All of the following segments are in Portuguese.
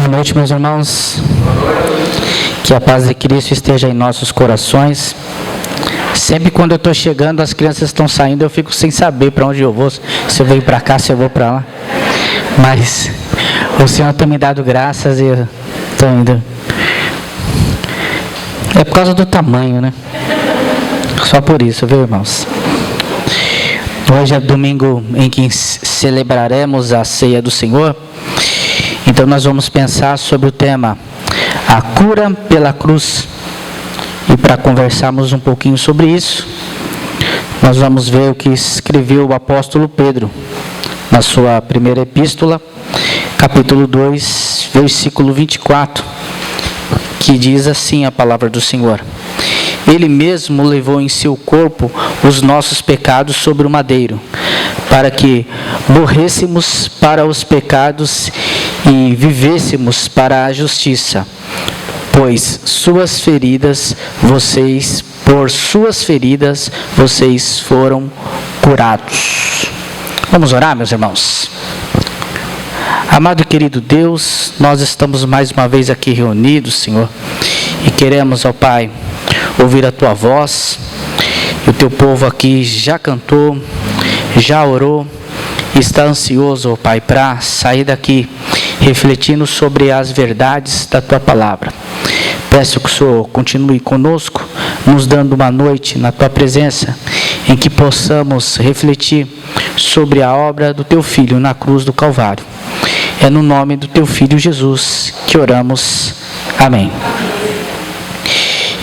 Boa noite, meus irmãos. Que a paz de Cristo esteja em nossos corações. Sempre quando eu estou chegando, as crianças estão saindo, eu fico sem saber para onde eu vou. Se eu venho para cá, se eu vou para lá. Mas o Senhor tem me dado graças e eu estou indo. É por causa do tamanho, né? Só por isso, viu, irmãos? Hoje é domingo em que celebraremos a ceia do Senhor. Então nós vamos pensar sobre o tema a cura pela cruz. E para conversarmos um pouquinho sobre isso, nós vamos ver o que escreveu o apóstolo Pedro na sua primeira epístola, capítulo 2, versículo 24, que diz assim a palavra do Senhor: Ele mesmo levou em seu corpo os nossos pecados sobre o madeiro, para que morrêssemos para os pecados e vivêssemos para a justiça. Pois por suas feridas, vocês foram curados. Vamos orar, meus irmãos. Amado e querido Deus, nós estamos mais uma vez aqui reunidos, Senhor, e queremos, ó Pai, ouvir a Tua voz. E o Teu povo aqui já cantou, já orou, está ansioso, ó Pai, para sair daqui refletindo sobre as verdades da Tua palavra. Peço que o Senhor continue conosco, nos dando uma noite na Tua presença, em que possamos refletir sobre a obra do Teu Filho na cruz do Calvário. É no nome do Teu Filho Jesus que oramos. Amém.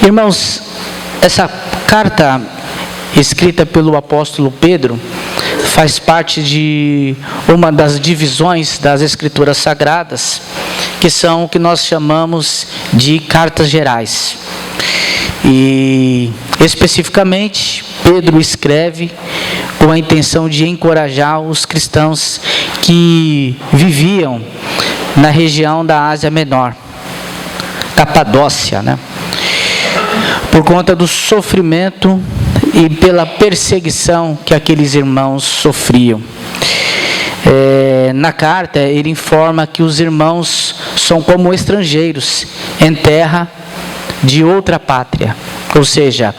Irmãos, essa carta escrita pelo apóstolo Pedro faz parte de uma das divisões das Escrituras Sagradas, que são o que nós chamamos de cartas gerais. E, especificamente, Pedro escreve com a intenção de encorajar os cristãos que viviam na região da Ásia Menor, Capadócia, né? Por conta do sofrimento e pela perseguição que aqueles irmãos sofriam. Na carta, ele informa que os irmãos são como estrangeiros em terra de outra pátria. Ou seja,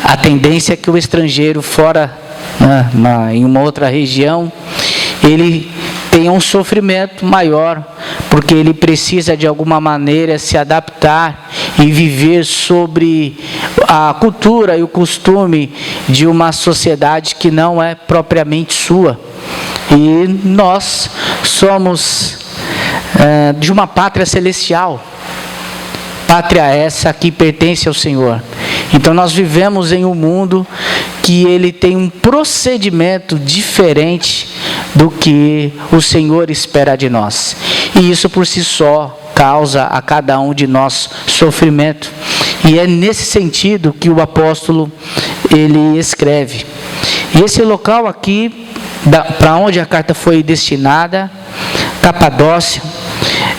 a tendência é que o estrangeiro fora, em uma outra região, ele tenha um sofrimento maior, porque ele precisa de alguma maneira se adaptar e viver sobre a cultura e o costume de uma sociedade que não é propriamente sua. E nós somos de uma pátria celestial, pátria essa que pertence ao Senhor. Então nós vivemos em um mundo que ele tem um procedimento diferente do que o Senhor espera de nós. E isso por si só causa a cada um de nós sofrimento. E é nesse sentido que o apóstolo ele escreve. E esse local aqui, para onde a carta foi destinada, Capadócia,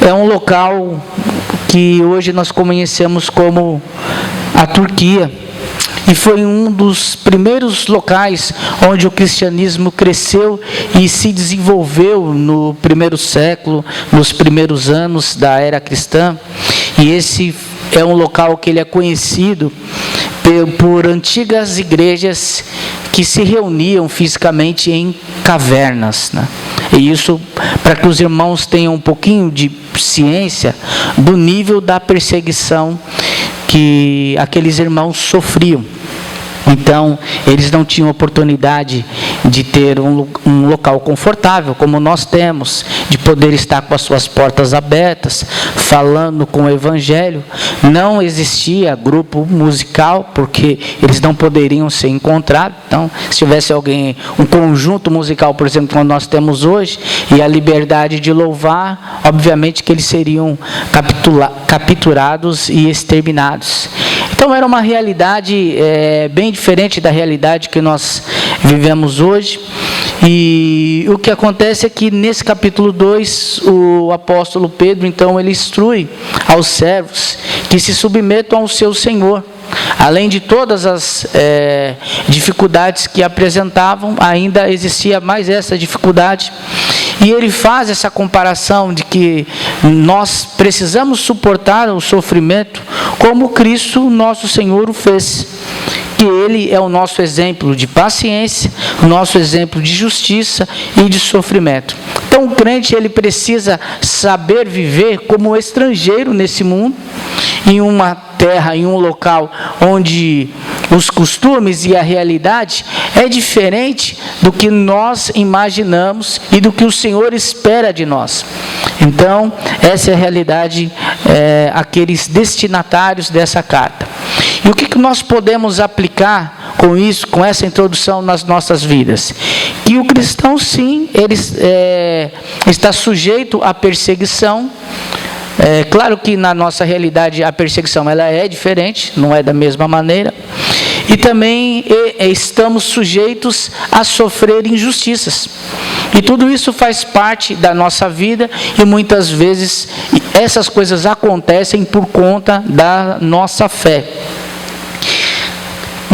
é um local que hoje nós conhecemos como a Turquia. E foi um dos primeiros locais onde o cristianismo cresceu e se desenvolveu no primeiro século, nos primeiros anos da era cristã. E esse é um local que ele é conhecido por antigas igrejas que se reuniam fisicamente em cavernas, né? E isso para que os irmãos tenham um pouquinho de ciência do nível da perseguição que aqueles irmãos sofriam. Então, eles não tinham oportunidade de ter um local confortável, como nós temos, de poder estar com as suas portas abertas, falando com o Evangelho. Não existia grupo musical, porque eles não poderiam ser encontrados. Então, se tivesse alguém, um conjunto musical, por exemplo, como nós temos hoje, e a liberdade de louvar, obviamente que eles seriam capturados e exterminados. Então era uma realidade bem diferente da realidade que nós vivemos hoje. E o que acontece é que nesse capítulo 2, o apóstolo Pedro, então, ele instrui aos servos que se submetam ao seu Senhor. Além de todas as dificuldades que apresentavam, ainda existia mais essa dificuldade. E ele faz essa comparação de que nós precisamos suportar o sofrimento como Cristo, nosso Senhor, o fez. Que Ele é o nosso exemplo de paciência, o nosso exemplo de justiça e de sofrimento. Então, o crente, ele precisa saber viver como estrangeiro nesse mundo, em uma terra, em um local onde os costumes e a realidade é diferente do que nós imaginamos e do que o Senhor espera de nós. Então, essa é a realidade, aqueles destinatários dessa carta. E o que nós podemos aplicar com isso, com essa introdução nas nossas vidas? Que o cristão, sim, ele está sujeito à perseguição. Claro que na nossa realidade a perseguição ela é diferente, não é da mesma maneira. E também estamos sujeitos a sofrer injustiças. E tudo isso faz parte da nossa vida e muitas vezes essas coisas acontecem por conta da nossa fé.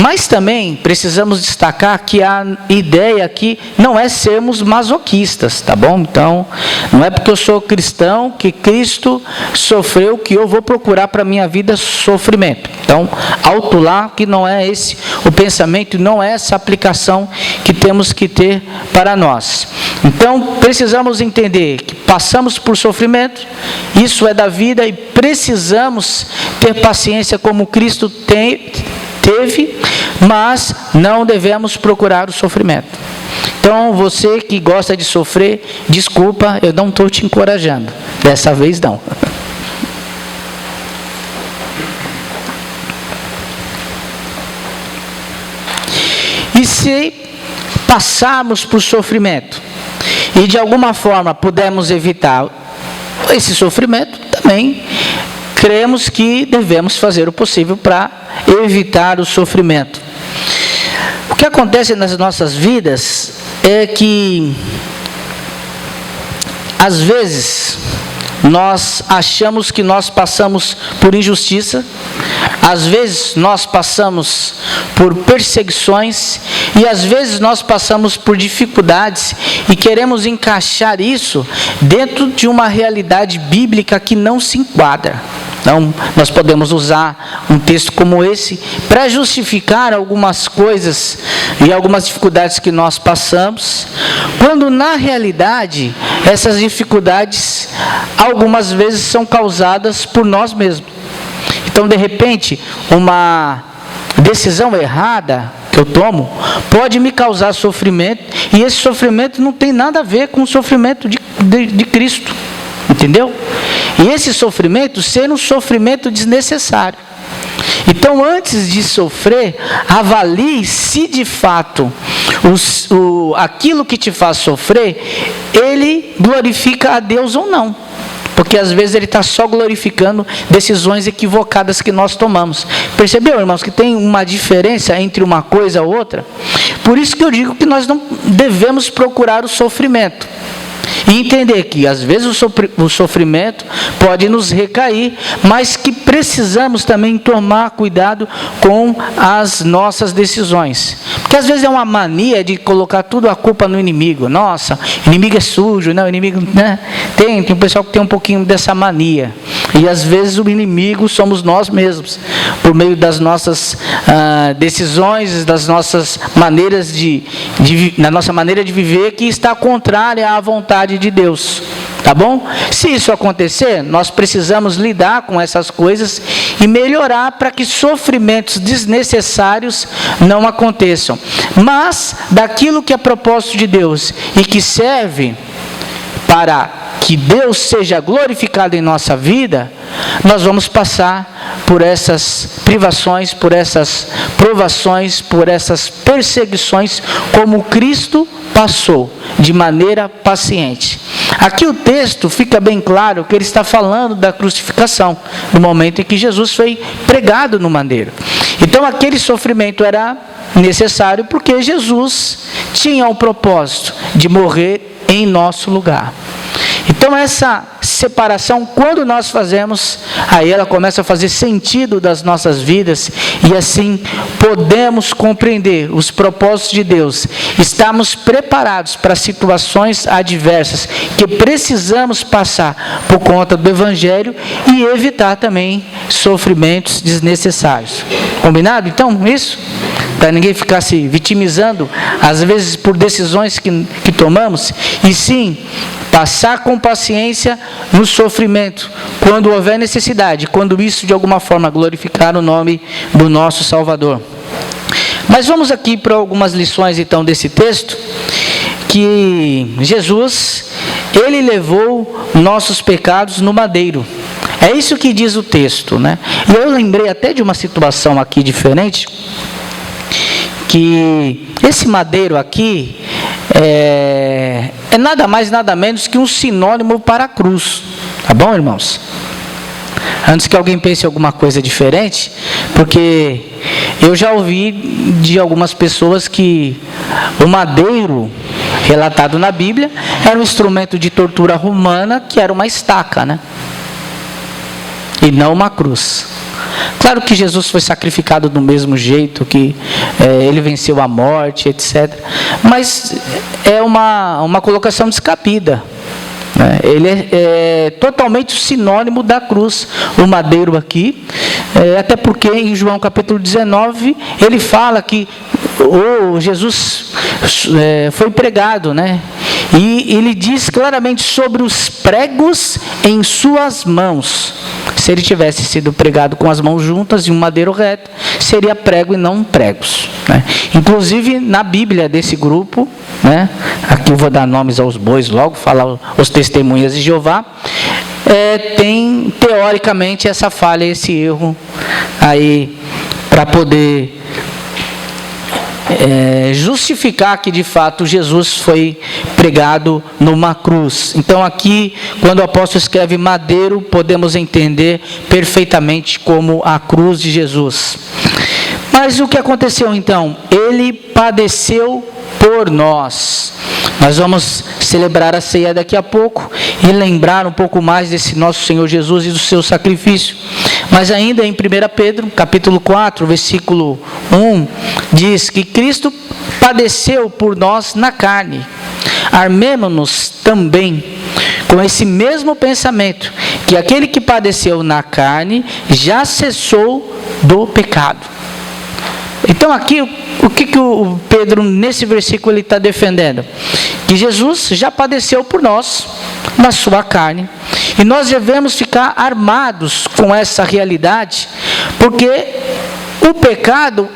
Mas também precisamos destacar que a ideia aqui não é sermos masoquistas, tá bom? Então, não é porque eu sou cristão que Cristo sofreu que eu vou procurar para a minha vida sofrimento. Então, alto lá que não é esse o pensamento, não é essa aplicação que temos que ter para nós. Então, precisamos entender que passamos por sofrimento, isso é da vida e precisamos ter paciência como Cristo teve, mas não devemos procurar o sofrimento. Então, você que gosta de sofrer, desculpa, eu não estou te encorajando. Dessa vez não. E se passarmos por sofrimento e de alguma forma pudermos evitar esse sofrimento, também cremos que devemos fazer o possível para evitar o sofrimento. O que acontece nas nossas vidas é que, às vezes, nós achamos que nós passamos por injustiça, às vezes nós passamos por perseguições e às vezes nós passamos por dificuldades e queremos encaixar isso dentro de uma realidade bíblica que não se enquadra. Então, nós podemos usar um texto como esse para justificar algumas coisas e algumas dificuldades que nós passamos, quando na realidade essas dificuldades algumas vezes são causadas por nós mesmos. Então, de repente, uma decisão errada que eu tomo pode me causar sofrimento e esse sofrimento não tem nada a ver com o sofrimento de Cristo. Entendeu? E esse sofrimento ser um sofrimento desnecessário. Então, antes de sofrer, avalie se de fato aquilo que te faz sofrer, ele glorifica a Deus ou não. Porque às vezes ele está só glorificando decisões equivocadas que nós tomamos. Percebeu, irmãos, que tem uma diferença entre uma coisa e outra? Por isso que eu digo que nós não devemos procurar o sofrimento. E entender que às vezes o sofrimento pode nos recair, mas que precisamos também tomar cuidado com as nossas decisões. Porque às vezes é uma mania de colocar tudo a culpa no inimigo. Nossa, o inimigo é sujo, não, o inimigo, né? Tem um pessoal que tem um pouquinho dessa mania. E às vezes o inimigo somos nós mesmos, por meio das nossas decisões, das nossas maneiras na nossa maneira de viver, que está contrária à vontade de Deus. Tá bom? Se isso acontecer, nós precisamos lidar com essas coisas e melhorar para que sofrimentos desnecessários não aconteçam. Mas, daquilo que é propósito de Deus e que serve para que Deus seja glorificado em nossa vida, nós vamos passar por essas privações, por essas provações, por essas perseguições, como Cristo passou, de maneira paciente. Aqui o texto fica bem claro que ele está falando da crucificação, no momento em que Jesus foi pregado no madeiro. Então aquele sofrimento era necessário porque Jesus tinha o propósito de morrer em nosso lugar. Então essa separação, quando nós fazemos, aí ela começa a fazer sentido das nossas vidas, e assim podemos compreender os propósitos de Deus. Estamos preparados para situações adversas que precisamos passar por conta do Evangelho e evitar também sofrimentos desnecessários. Combinado então isso? Para ninguém ficar se vitimizando, às vezes por decisões que tomamos, e sim, passar com paciência no sofrimento, quando houver necessidade, quando isso de alguma forma glorificar o nome do nosso Salvador. Mas vamos aqui para algumas lições então desse texto, que Jesus, ele levou nossos pecados no madeiro. É isso que diz o texto, né? E eu lembrei até de uma situação aqui diferente, que esse madeiro aqui é nada mais, nada menos que um sinônimo para a cruz. Tá bom, irmãos? Antes que alguém pense alguma coisa diferente, porque eu já ouvi de algumas pessoas que o madeiro relatado na Bíblia era um instrumento de tortura romana, que era uma estaca, né? E não uma cruz. Claro que Jesus foi sacrificado do mesmo jeito, que ele venceu a morte, etc. Mas é uma colocação descabida. Ele é totalmente sinônimo da cruz, o madeiro aqui. Até porque em João capítulo 19, ele fala que Jesus foi pregado, né? E ele diz claramente sobre os pregos em suas mãos. Se ele tivesse sido pregado com as mãos juntas e um madeiro reto, seria prego e não pregos, né? Inclusive na Bíblia desse grupo, né? Aqui eu vou dar nomes aos bois logo, falar os testemunhas de Jeová, tem teoricamente essa falha, esse erro aí, para poder justificar que de fato Jesus foi pregado numa cruz. Então aqui, quando o apóstolo escreve madeiro, podemos entender perfeitamente como a cruz de Jesus. Mas o que aconteceu então? Ele padeceu por nós. Nós vamos celebrar a ceia daqui a pouco e lembrar um pouco mais desse nosso Senhor Jesus e do seu sacrifício. Mas ainda em 1 Pedro, capítulo 4, versículo 1, diz que Cristo padeceu por nós na carne. Armemo-nos também com esse mesmo pensamento, que aquele que padeceu na carne já cessou do pecado. Então aqui, o que o Pedro nesse versículo ele está defendendo? Que Jesus já padeceu por nós na sua carne, e nós devemos ficar armados com essa realidade, porque o pecado,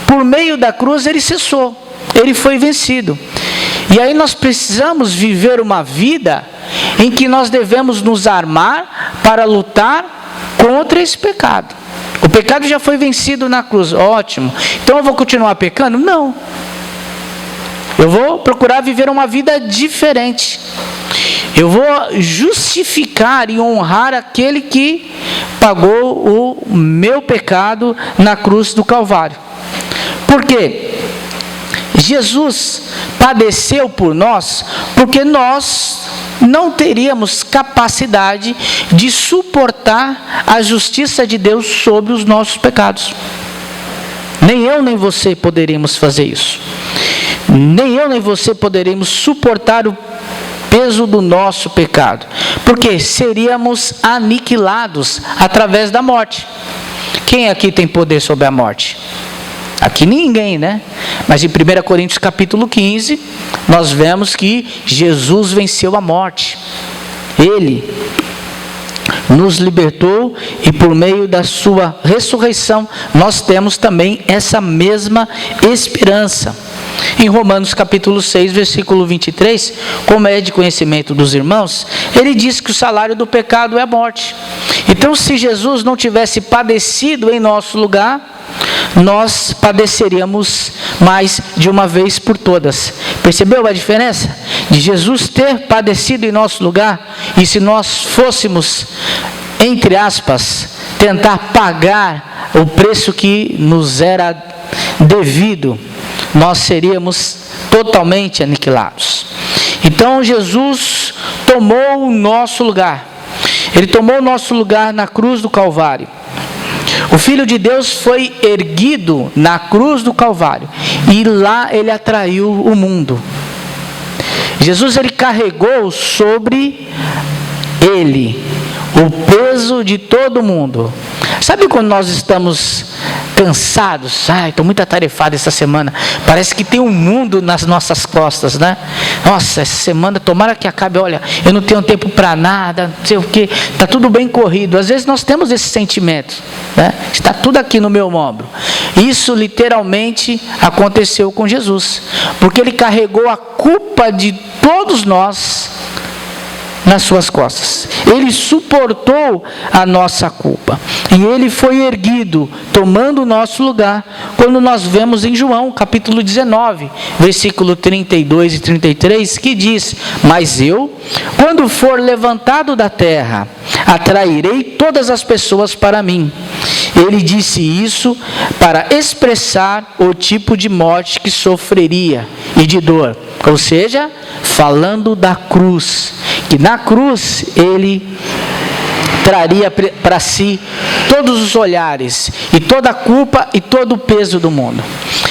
por meio da cruz, ele cessou, ele foi vencido. E aí nós precisamos viver uma vida em que nós devemos nos armar para lutar contra esse pecado. O pecado já foi vencido na cruz, ótimo. Então eu vou continuar pecando? Não. Eu vou procurar viver uma vida diferente. Eu vou justificar e honrar aquele que pagou o meu pecado na cruz do Calvário. Por quê? Jesus padeceu por nós, porque nós não teríamos capacidade de suportar a justiça de Deus sobre os nossos pecados. Nem eu nem você poderíamos fazer isso. Nem eu nem você poderíamos suportar o peso do nosso pecado, porque seríamos aniquilados através da morte. Quem aqui tem poder sobre a morte? Aqui ninguém, né? Mas em 1 Coríntios capítulo 15, nós vemos que Jesus venceu a morte. Ele nos libertou, e por meio da sua ressurreição, nós temos também essa mesma esperança. Em Romanos capítulo 6, versículo 23, como é de conhecimento dos irmãos, ele diz que o salário do pecado é a morte. Então, se Jesus não tivesse padecido em nosso lugar, nós padeceríamos mais de uma vez por todas. Percebeu a diferença? De Jesus ter padecido em nosso lugar, e se nós fôssemos, entre aspas, tentar pagar o preço que nos era devido, nós seríamos totalmente aniquilados. Então Jesus tomou o nosso lugar. Ele tomou o nosso lugar na cruz do Calvário. O Filho de Deus foi erguido na cruz do Calvário. E lá ele atraiu o mundo. Jesus, ele carregou sobre ele o peso de todo mundo. Sabe quando nós estamos cansados? Estou muito atarefado essa semana. Parece que tem um mundo nas nossas costas, né? Nossa, essa semana, tomara que acabe. Olha, eu não tenho tempo para nada, não sei o que. Está tudo bem corrido. Às vezes nós temos esse sentimento, né? Está tudo aqui no meu ombro. Isso literalmente aconteceu com Jesus. Porque ele carregou a culpa de todos nós nas suas costas. Ele suportou a nossa culpa. E ele foi erguido, tomando o nosso lugar, quando nós vemos em João, capítulo 19, versículo 32 e 33, que diz: mas eu, quando for levantado da terra, atrairei todas as pessoas para mim. Ele disse isso para expressar o tipo de morte que sofreria e de dor. Ou seja, falando da cruz. Que na cruz ele traria para si todos os olhares e toda a culpa e todo o peso do mundo.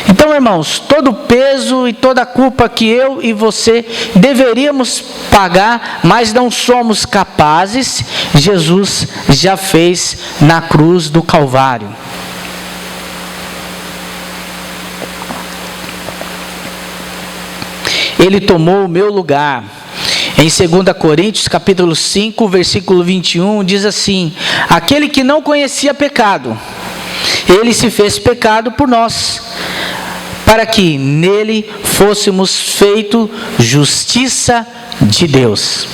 Então, irmãos, todo o peso e toda a culpa que eu e você deveríamos pagar, mas não somos capazes, Jesus já fez na cruz do Calvário. Ele tomou o meu lugar. Em 2 Coríntios, capítulo 5, versículo 21, diz assim: aquele que não conhecia pecado, ele se fez pecado por nós, para que nele fôssemos feito justiça de Deus.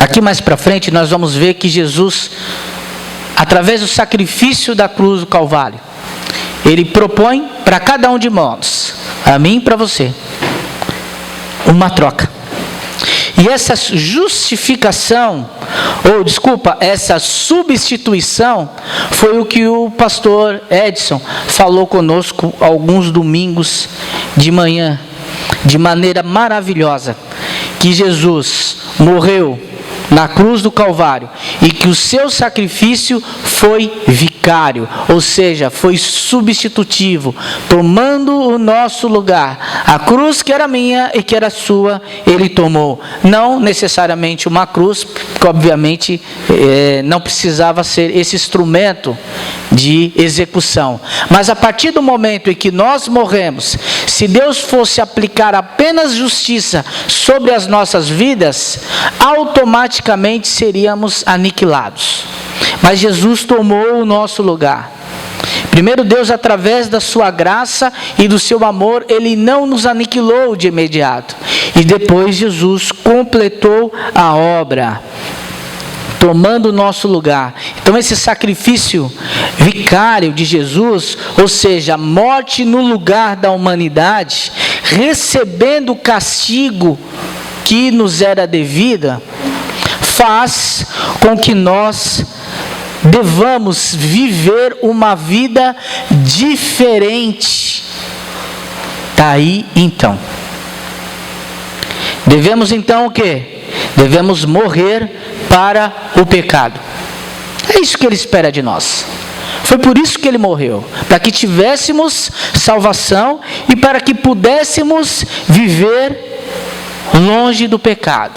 Aqui mais para frente nós vamos ver que Jesus, através do sacrifício da cruz do Calvário, ele propõe para cada um de nós, a mim e para você, uma troca. E essa justificação, essa substituição, foi o que o pastor Edson falou conosco alguns domingos de manhã, de maneira maravilhosa, que Jesus morreu na cruz do Calvário e que o seu sacrifício foi vicário, ou seja, foi substitutivo, tomando o nosso lugar. A cruz que era minha e que era sua, ele tomou. Não necessariamente uma cruz, porque obviamente não precisava ser esse instrumento de execução, mas a partir do momento em que nós morremos, se Deus fosse aplicar apenas justiça sobre as nossas vidas, automaticamente seríamos aniquilados. Mas Jesus tomou o nosso lugar. Primeiro, Deus, através da sua graça e do seu amor, ele não nos aniquilou de imediato. E depois Jesus completou a obra, tomando o nosso lugar. Então esse sacrifício vicário de Jesus, ou seja, a morte no lugar da humanidade, recebendo o castigo que nos era devida, faz com que nós devamos viver uma vida diferente. Daí então, devemos então o quê? Devemos morrer para o pecado. É isso que ele espera de nós. Foi por isso que ele morreu, para que tivéssemos salvação e para que pudéssemos viver longe do pecado,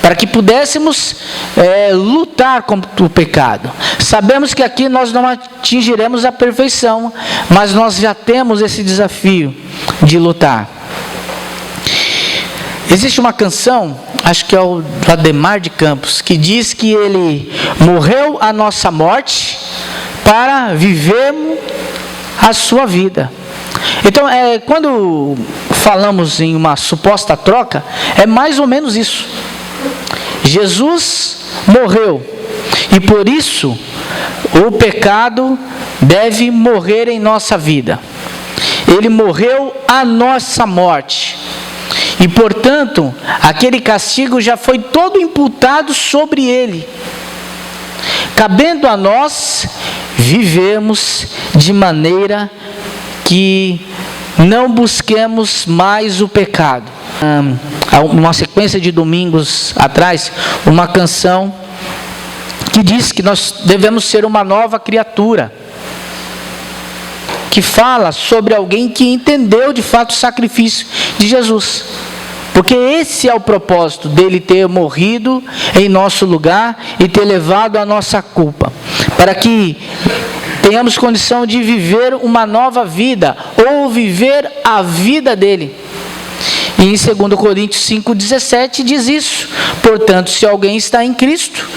para que pudéssemos lutar contra o pecado. Sabemos que aqui nós não atingiremos a perfeição, mas nós já temos esse desafio de lutar. Existe uma canção, acho que é o Ademar de Campos, que diz que ele morreu a nossa morte para vivermos a sua vida. Então, quando falamos em uma suposta troca, é mais ou menos isso. Jesus morreu e por isso o pecado deve morrer em nossa vida. Ele morreu a nossa morte. E portanto, aquele castigo já foi todo imputado sobre ele. Cabendo a nós vivemos de maneira que não busquemos mais o pecado, uma sequência de domingos atrás, uma canção que diz que nós devemos ser uma nova criatura, que fala sobre alguém que entendeu de fato o sacrifício de Jesus, porque esse é o propósito dele ter morrido em nosso lugar e ter levado a nossa culpa, para que tenhamos condição de viver uma nova vida, ou viver a vida dele. E em 2 Coríntios 5,17 diz isso: portanto, se alguém está em Cristo,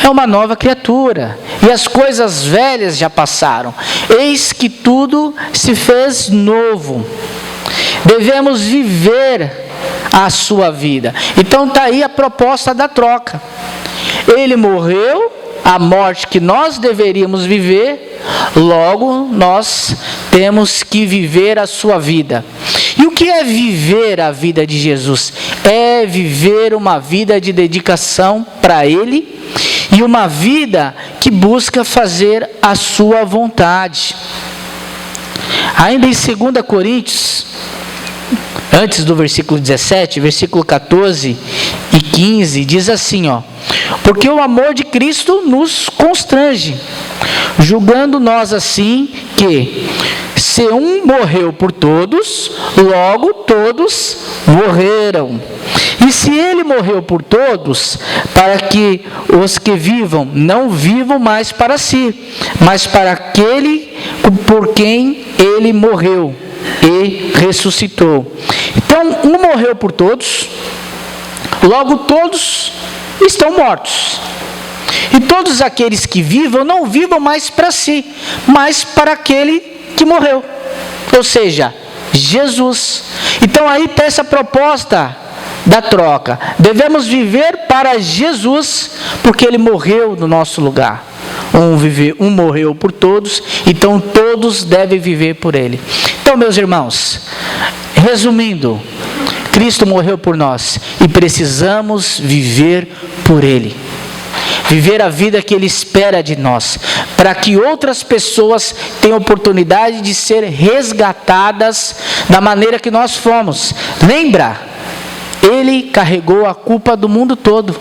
é uma nova criatura, e as coisas velhas já passaram, eis que tudo se fez novo. Devemos viver a sua vida. Então está aí a proposta da troca. Ele morreu a morte que nós deveríamos viver, logo nós temos que viver a sua vida. E o que é viver a vida de Jesus? É viver uma vida de dedicação para Ele e uma vida que busca fazer a sua vontade. Ainda em 2 Coríntios, antes do versículo 17, versículo 14 e 15, diz assim, porque o amor de Cristo nos constrange, julgando nós assim que, se um morreu por todos, logo todos morreram. E se ele morreu por todos, para que os que vivam não vivam mais para si, mas para aquele por quem ele morreu e ressuscitou. Então, um morreu por todos, logo todos estão mortos. E todos aqueles que vivam, não vivam mais para si, mas para aquele que morreu, ou seja, Jesus. Então aí está essa proposta da troca. Devemos viver para Jesus, porque Ele morreu no nosso lugar. Um morreu por todos, então todos devem viver por Ele. Então, meus irmãos, resumindo, Cristo morreu por nós e precisamos viver por Ele. Viver a vida que Ele espera de nós, para que outras pessoas tenham oportunidade de ser resgatadas da maneira que nós fomos. Lembra? Ele carregou a culpa do mundo todo.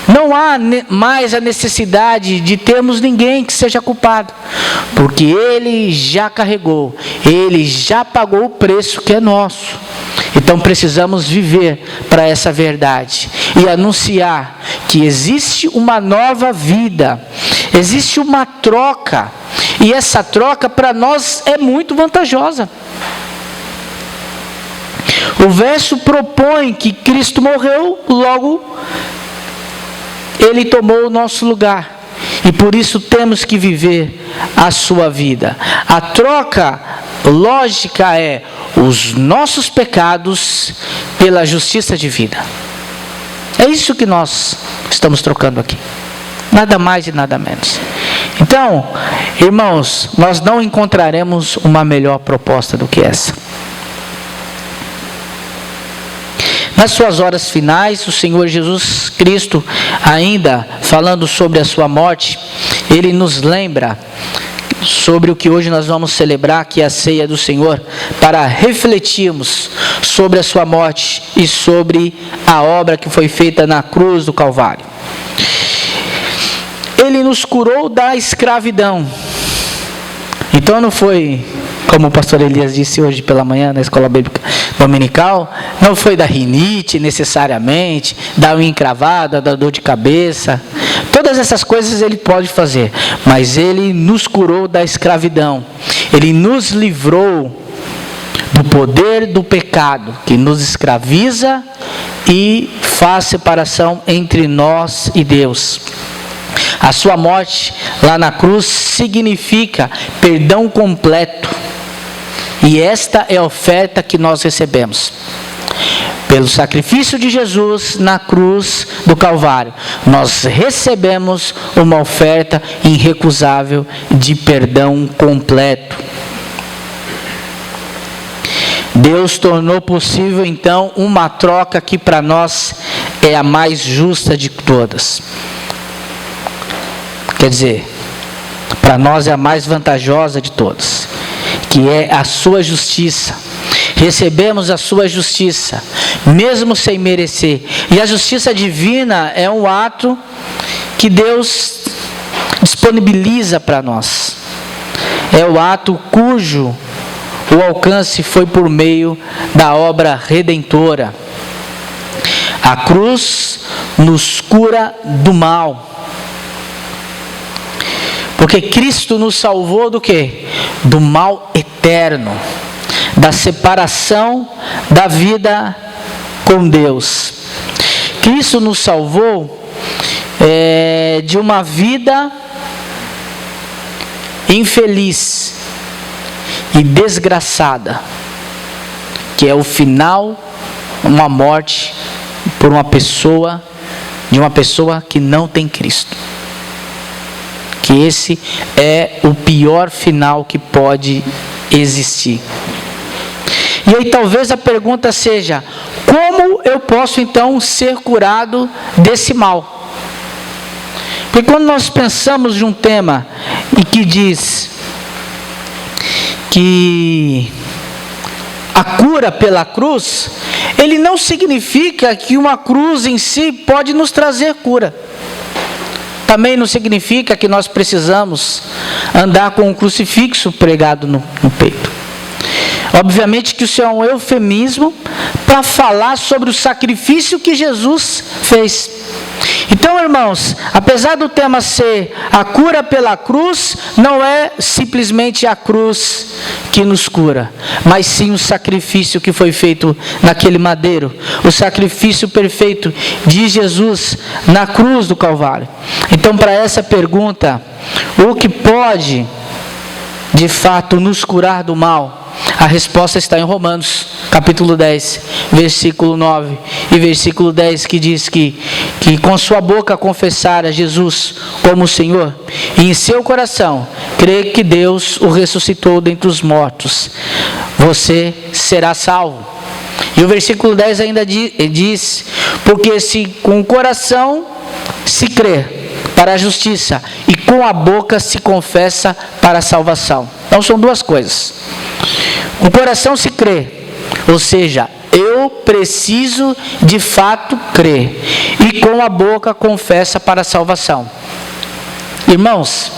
Não há mais a necessidade de termos ninguém que seja culpado, porque Ele já carregou, Ele já pagou o preço que é nosso. Então precisamos viver para essa verdade e anunciar que existe uma nova vida, existe uma troca, e essa troca para nós é muito vantajosa. O verso propõe que Cristo morreu, logo Ele tomou o nosso lugar, e por isso temos que viver a sua vida. A troca lógica é os nossos pecados pela justiça divina. É isso que nós estamos trocando aqui, nada mais e nada menos. Então, irmãos, nós não encontraremos uma melhor proposta do que essa. Nas suas horas finais, o Senhor Jesus Cristo, ainda falando sobre a sua morte, Ele nos lembra sobre o que hoje nós vamos celebrar, que é a ceia do Senhor, para refletirmos sobre a sua morte e sobre a obra que foi feita na cruz do Calvário. Ele nos curou da escravidão. Então não foi, como o pastor Elias disse hoje pela manhã na escola bíblica dominical, não foi da rinite necessariamente, da unha encravada, da dor de cabeça. Todas essas coisas Ele pode fazer, mas Ele nos curou da escravidão. Ele nos livrou do poder do pecado, que nos escraviza e faz separação entre nós e Deus. A sua morte lá na cruz significa perdão completo. E esta é a oferta que nós recebemos. Pelo sacrifício de Jesus na cruz do Calvário, nós recebemos uma oferta irrecusável de perdão completo. Deus tornou possível então uma troca que para nós é a mais justa de todas. Quer dizer, para nós é a mais vantajosa de todas, que é a sua justiça. recebemos a sua justiça, mesmo sem merecer. E a justiça divina é um ato que Deus disponibiliza para nós. É o ato cujo o alcance foi por meio da obra redentora. A cruz nos cura do mal. Porque Cristo nos salvou do quê? Do mal eterno, da separação da vida com Deus. Cristo nos salvou de uma vida infeliz e desgraçada, que é o final, uma morte por uma pessoa, de uma pessoa que não tem Cristo. Que esse é o pior final que pode existir. E aí talvez a pergunta seja: como eu posso então ser curado desse mal? Porque quando nós pensamos de um tema e que diz que a cura pela cruz, ele não significa que uma cruz em si pode nos trazer cura. Também não significa que nós precisamos andar com um crucifixo pregado no peito. Obviamente que isso é um eufemismo para falar sobre o sacrifício que Jesus fez. Então, irmãos, apesar do tema ser a cura pela cruz, não é simplesmente a cruz que nos cura, mas sim o sacrifício que foi feito naquele madeiro, o sacrifício perfeito de Jesus na cruz do Calvário. Então, para essa pergunta, o que pode de fato nos curar do mal? A resposta está em Romanos, capítulo 10, versículo 9 e versículo 10, que diz que com sua boca confessar a Jesus como Senhor, e em seu coração crer que Deus o ressuscitou dentre os mortos, você será salvo. E o versículo 10 ainda diz: porque se com o coração se crê para a justiça, e com a boca se confessa para a salvação. Então são duas coisas. Com o coração se crê, ou seja, eu preciso de fato crer, e com a boca confessa para a salvação. Irmãos,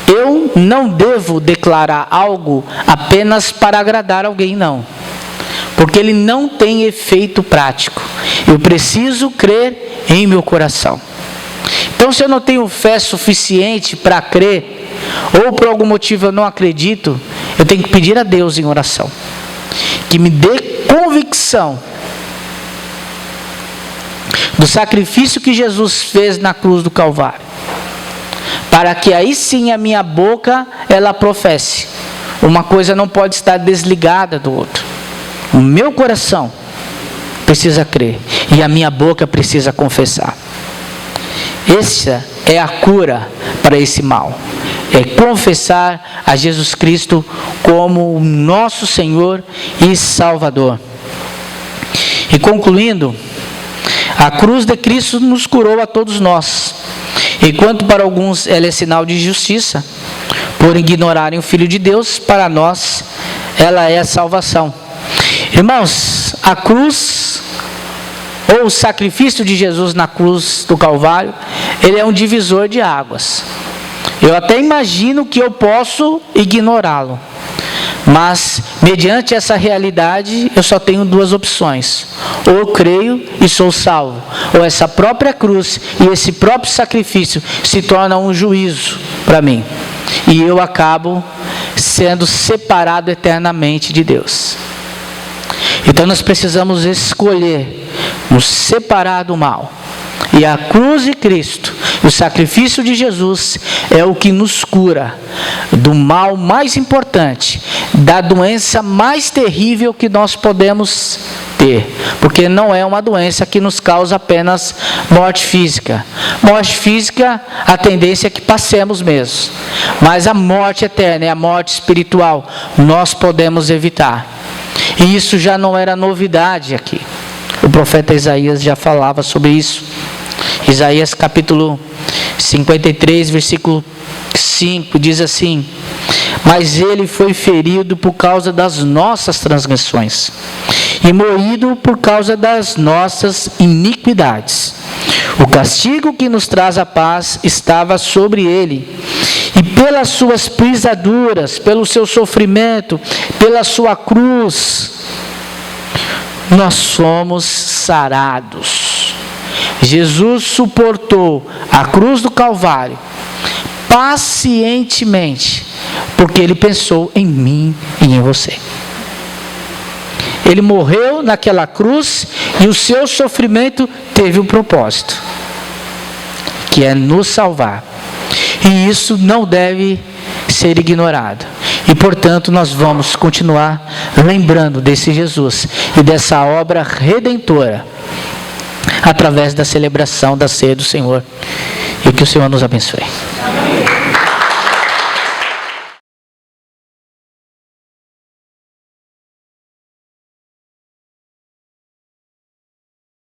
eu não devo declarar algo apenas para agradar alguém, não, porque ele não tem efeito prático. Eu preciso crer em meu coração. Então, se eu não tenho fé suficiente para crer, ou por algum motivo eu não acredito, eu tenho que pedir a Deus em oração que me dê convicção do sacrifício que Jesus fez na cruz do Calvário, para que aí sim a minha boca ela professe. Uma coisa não pode estar desligada do outro. O meu coração precisa crer e a minha boca precisa confessar. Essa é a cura para esse mal. É confessar a Jesus Cristo como o nosso Senhor e Salvador. E concluindo, a cruz de Cristo nos curou a todos nós. Enquanto para alguns ela é sinal de injustiça, por ignorarem o Filho de Deus, para nós ela é a salvação. Irmãos, a cruz, ou o sacrifício de Jesus na cruz do Calvário, ele é um divisor de águas. Eu até imagino que eu posso ignorá-lo, mas mediante essa realidade eu só tenho duas opções: ou eu creio e sou salvo, ou essa própria cruz e esse próprio sacrifício se torna um juízo para mim, e eu acabo sendo separado eternamente de Deus. Então nós precisamos escolher nos separar do mal. E a cruz de Cristo, o sacrifício de Jesus, é o que nos cura do mal mais importante, da doença mais terrível que nós podemos ter. Porque não é uma doença que nos causa apenas morte física. Morte física, a tendência é que passemos mesmo. Mas a morte eterna e a morte espiritual, nós podemos evitar. E isso já não era novidade aqui. O profeta Isaías já falava sobre isso. Isaías capítulo 53, versículo 5, diz assim: mas ele foi ferido por causa das nossas transgressões e moído por causa das nossas iniquidades. O castigo que nos traz a paz estava sobre ele, e pelas suas pisaduras, pelo seu sofrimento, pela sua cruz, nós somos sarados. Jesus suportou a cruz do Calvário pacientemente, porque ele pensou em mim e em você. Ele morreu naquela cruz e o seu sofrimento teve um propósito, que é nos salvar. E isso não deve ser ignorado. E, portanto, nós vamos continuar lembrando desse Jesus e dessa obra redentora através da celebração da ceia do Senhor. E que o Senhor nos abençoe.